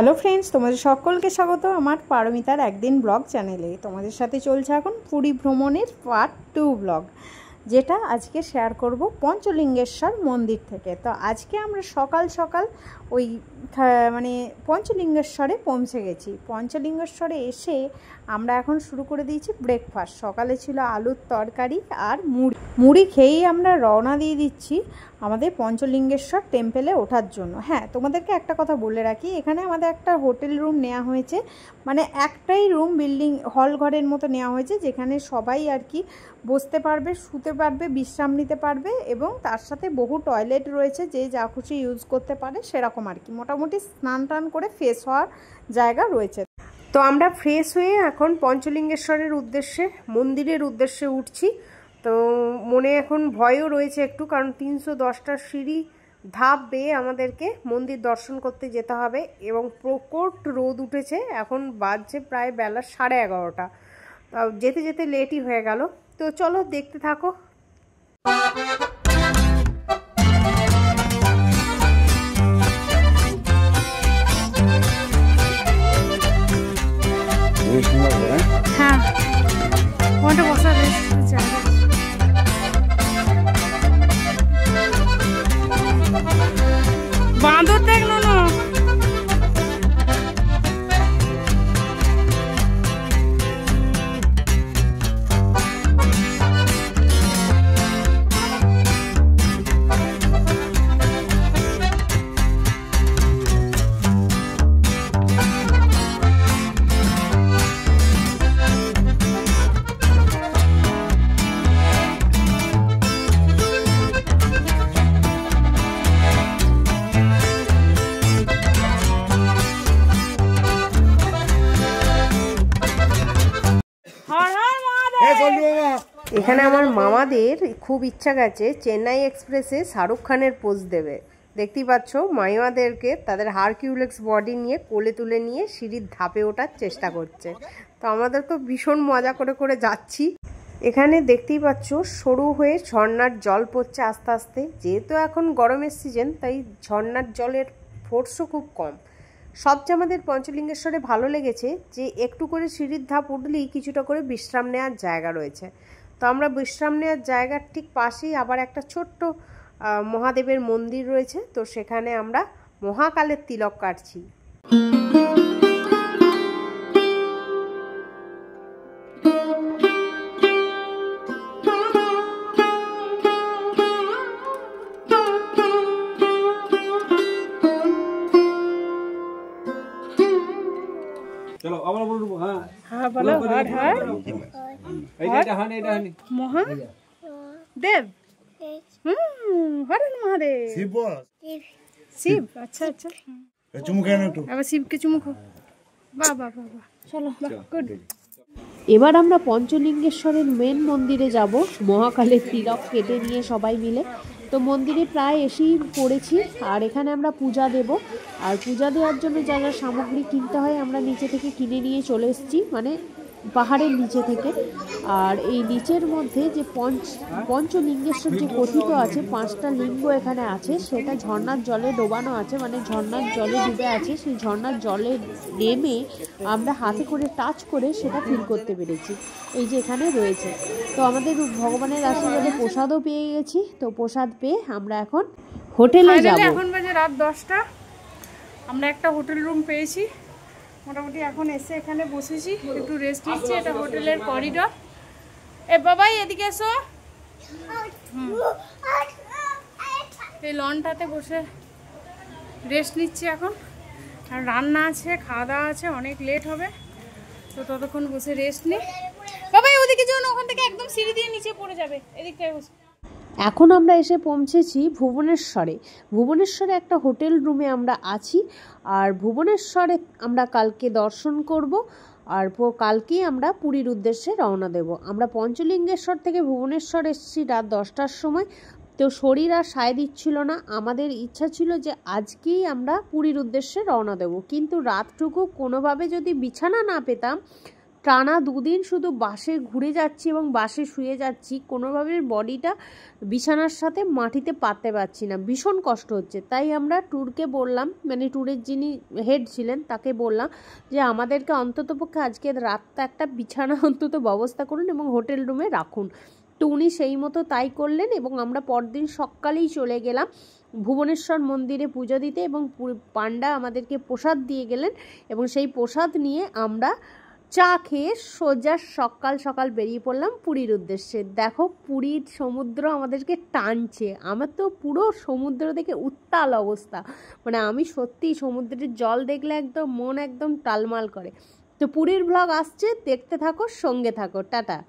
Hello friends, তোমাদের সকলকে স্বাগত আমার পারমিতার একদিন ব্লগ চ্যানেলে। তোমাদের সাথে চলছে এখন পুরী ভ্রমণের পার্ট 2 ব্লগ, যেটা আজকে শেয়ার করব পঞ্চলিঙ্গেশ্বর মন্দির থেকে। তো আজকে আমরা সকাল সকাল ওই পঞ্চলিঙ্গেশ্বরে পৌঁছে গেছি। পঞ্চলিঙ্গেশ্বরে এসে আমরা এখন শুরু করে দিয়েছি ব্রেকফাস্ট। সকালে ছিল আলুর তরকারি আর মুড়ি খেয়েই আমরা রওনা দিয়ে দিচ্ছি আমাদের পঞ্চলিঙ্গেশ্বর টেম্পেলে ওঠার জন্য। হ্যাঁ, তোমাদেরকে একটা কথা বলে রাখি, এখানে আমাদের একটা হোটেল রুম নেওয়া হয়েছে, মানে একটাই রুম বিল্ডিং হল ঘরের মতো নেওয়া হয়েছে, যেখানে সবাই আর কি বসতে পারবে, শুতে পারবে, বিশ্রাম নিতে পারবে, এবং তার সাথে বহু টয়লেট রয়েছে, যে যা খুশি ইউজ করতে পারে সেরকম আর কি। মোটামুটি স্নান টান করে ফ্রেশ হওয়ার জায়গা রয়েছে। তো আমরা ফ্রেশ হয়ে এখন পঞ্চলিঙ্গেশ্বরের উদ্দেশ্যে, মন্দিরের উদ্দেশ্যে উঠছি। তো মনে এখন ভয়ও রয়েছে একটু, কারণ 310টা সিঁড়ি ধাপ বেয়ে আমাদেরকে মন্দির দর্শন করতে যেতে হবে, এবং প্রকট রোদ উঠেছে। এখন বাজছে প্রায় বেলা 11:30। যেতে যেতে লেটই হয়ে গেল। তো চলো দেখতে থাকো। হ্যাঁ, ওটা বসা বাঁদর দেখলো না। এখানে আমার মামাদের খুব ইচ্ছা গেছে চেন্নাই এক্সপ্রেসে শাহরুখ খানের পোজ দেবে। দেখতেই পাচ্ছ মাইমাদেরকে তাদের হারকিউলেক্স বডি নিয়ে কোলে তুলে নিয়ে সিঁড়ির ধাপে ওঠার চেষ্টা করছে। তো আমাদের তো ভীষণ মজা করে করে যাচ্ছি। এখানে দেখতেই পাচ্ছ সরু হয়ে ঝর্ণার জল পড়ছে আস্তে আস্তে। যেহেতু এখন গরমের সিজন, তাই ঝর্ণার জলের ফোর্সও খুব কম। সবচেয়ে আমাদের পঞ্চলিঙ্গেশ্বরে ভালো লেগেছে যে একটু করে সিঁড়ির ধাপ উঠলেই কিছুটা করে বিশ্রাম নেওয়ার জায়গা রয়েছে। তো আমরা বিশ্রাম নেওয়ার জায়গার ঠিক পাশেই আবার একটা ছোট্ট মহাদেবের মন্দির রয়েছে। তো সেখানে আমরা মহাকালের তিলক কাটছি। चलो आवाज बोल रहा हां हां बोलो हर हर এইটা হানি মহাদেব। হর মহাদেব। শিব শিব, আচ্ছা আচ্ছা। চুমু খেয়ে নাও একটু। আবার শিবকে চুমু খাও। বাহ বাহ বাহ বাহ, চলো গুড। এবার আমরা পঞ্চলিঙ্গেশ্বরের মেন মন্দিরে যাব মহাকালের তিলক কেটে নিয়ে সবাই মিলে। তো মন্দিরে প্রায় এসেই পড়েছি, আর এখানে আমরা পূজা দেব। আর পূজা দেওয়ার জন্য যা যা সামগ্রী কিনতে হয় আমরা নিচে থেকে কিনে নিয়ে চলে এসেছি, মানে পাহাড়ের নিচে থেকে। আর এই নিচের মধ্যে যে পঞ্চলিঙ্গেশ্বর যে কথিত আছে, 5টা লিঙ্গ এখানে আছে, সেটা ঝর্ণার জলে ডোবানো আছে, মানে ঝর্ণার জলে ডুবে আছে। সেই ঝর্ণার জলে নেমে আমরা হাতে করে টাচ করে সেটা ফিল করতে পেরেছি, এই যে এখানে রয়েছে। তো আমাদের ভগবানের আশীর্বাদে প্রসাদও পেয়ে গেছি। তো প্রসাদ পেয়ে আমরা এখন হোটেলে যাব। এখন বাজে রাত 10টা। আমরা একটা হোটেল রুম পেয়েছি। মোটামুটি এখন এসে এখানে বসেছি, একটু রেস্ট নিচ্ছি। এটা হোটেলের করিডর। এ বাবাই এদিকে এসো। এই লনটাতে বসে রেস্ট নিচ্ছি এখন। আর রান্না আছে, খাওয়া দাওয়া আছে, অনেক লেট হবে। তো ততক্ষণ বসে রেস্ট নিই। বাবাই ওদিকে যেও না, ওখান থেকে একদম সিঁড়ি দিয়ে নিচে পড়ে যাবে। এদিকটায় বসে। এখন আমরা এসে পৌঁছেছি ভুবনেশ্বরে। ভুবনেশ্বরে একটা হোটেল রুমে আমরা আছি। আর ভুবনেশ্বরে আমরা কালকে দর্শন করব, আর কালকেই আমরা পুরীর উদ্দেশ্যে রওনা দেব। আমরা পঞ্চলিঙ্গেশ্বর থেকে ভুবনেশ্বর এসেছি রাত 10টার সময়। তো শরীর আর সায় দিচ্ছিল না, আমাদের ইচ্ছা ছিল যে আজকেই আমরা পুরীর উদ্দেশ্যে রওনা দেব। কিন্তু রাতটুকু কোনোভাবে যদি বিছানা না পেতাম, টানা 2 দিন শুধু বাসে ঘুরে যাচ্ছি এবং বাসে শুয়ে যাচ্ছি, কোনোভাবে বডিটা বিছানার সাথে মাটিতে পাততে পারছি না, ভীষণ কষ্ট হচ্ছে। তাই আমরা ট্যুরকে বললাম, মানে ট্যুরের যিনি হেড ছিলেন তাকে বললাম যে আমাদেরকে অন্ততপক্ষে আজকে রাতটা একটা বিছানা অন্তত ব্যবস্থা করুন এবং হোটেল রুমে রাখুন। তো উনি সেই মতো তাই করলেন এবং আমরা পরদিন সকালেই চলে গেলাম ভুবনেশ্বর মন্দিরে পুজো দিতে এবং পান্ডা আমাদেরকে প্রসাদ দিয়ে গেলেন এবং সেই প্রসাদ নিয়ে আমরা চা খেয়ে সোজা সকাল সকাল বেরিয়ে পড়লাম পুরীর উদ্দেশ্যে। দেখো পুরীর সমুদ্র আমাদেরকে টানছে, আমার তো পুরো সমুদ্র দেখে উত্তাল অবস্থা, মানে আমি সত্যি সমুদ্রের জল দেখলে একদম মন একদম টালমাল করে। তো পুরীর ব্লগ আসছে, দেখতে থাকো, সঙ্গে থাকো, টাটা।